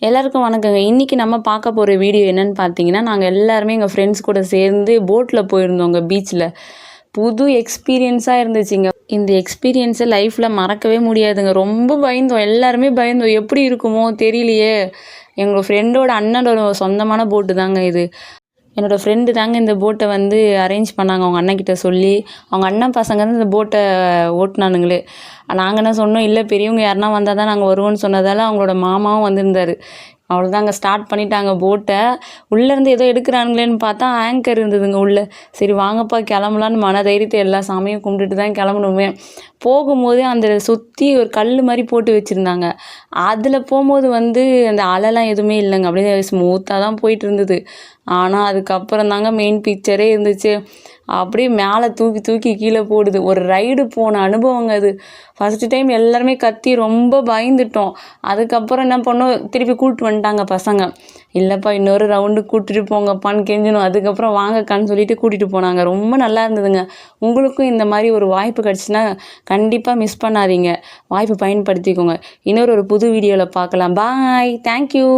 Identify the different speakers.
Speaker 1: எல்லாருக்கும் வணக்கங்க. இன்றைக்கி நம்ம பார்க்க போகிற வீடியோ என்னென்னு பார்த்தீங்கன்னா, நாங்கள் எல்லாருமே எங்கள் ஃப்ரெண்ட்ஸ் கூட சேர்ந்து போட்டில் போயிருந்தோங்க பீச்சில். புது எக்ஸ்பீரியன்ஸாக இருந்துச்சுங்க. இந்த எக்ஸ்பீரியன்ஸை லைஃப்பில் மறக்கவே முடியாதுங்க. ரொம்ப பயந்தோம், எல்லாருமே பயந்தோம். எப்படி இருக்குமோ தெரியலையே. எங்கள் ஃப்ரெண்டோட அண்ணனோட சொந்தமான போட்டு தாங்க இது. என்னோடய ஃப்ரெண்டு தாங்க இந்த போட்டை வந்து அரேஞ்ச் பண்ணாங்க அவங்க அண்ணன்கிட்ட சொல்லி. அவங்க அண்ணன் பசங்க தான் இந்த போட்டை ஓட்டினானுங்களே. நாங்கள் என்ன சொன்னோம், இல்லை பெரியவங்க யாருன்னா வந்தால் தான் நாங்கள் வருவோம்னு சொன்னதால் அவங்களோட மாமாவும் வந்திருந்தார். அவ்வளோதாங்க, ஸ்டார்ட் பண்ணிட்டாங்க போட்டை. உள்ளேருந்து ஏதோ எடுக்கிறானுங்களேன்னு பார்த்தா ஆங்கர் இருந்ததுங்க உள்ளே. சரி வாங்கப்பா கிளம்பலான்னு மன தைரியத்தை எல்லா சாமியும் கும்பிட்டுட்டு தான் கிளம்பணுமே. போகும்போதே அந்த சுற்றி ஒரு கல் மாதிரி போட்டு வச்சுருந்தாங்க. அதில் போகும்போது வந்து அந்த அலைலாம் எதுவுமே இல்லைங்க, அப்படியே ஸ்மூத்தாக தான் போயிட்டு இருந்தது. ஆனால் அதுக்கப்புறம் தாங்க மெயின் பிக்சரே இருந்துச்சு. அப்படியே மேலே தூக்கி தூக்கி கீழே போடுது. ஒரு ரைடு போன அனுபவங்க அது. ஃபஸ்ட்டு டைம் எல்லாருமே கத்தி ரொம்ப பயந்துட்டோம். அதுக்கப்புறம் என்ன பண்ணோம், திருப்பி கூப்பிட்டு வந்துட்டாங்க பசங்க. இல்லைப்பா இன்னொரு ரவுண்டு கூட்டிகிட்டு போங்கப்பான்னு கெஞ்சணும். அதுக்கப்புறம் வாங்கக்கான்னு சொல்லிட்டு கூட்டிகிட்டு போனாங்க. ரொம்ப நல்லா இருந்ததுங்க. உங்களுக்கும் இந்த மாதிரி ஒரு வாய்ப்பு கிடச்சின்னா கண்டிப்பாக மிஸ் பண்ணாதீங்க. வாய்ப்பு பயன்படுத்திக்கோங்க. இன்னொரு புது வீடியோவில் பார்க்கலாம். பாய், தேங்க்யூ.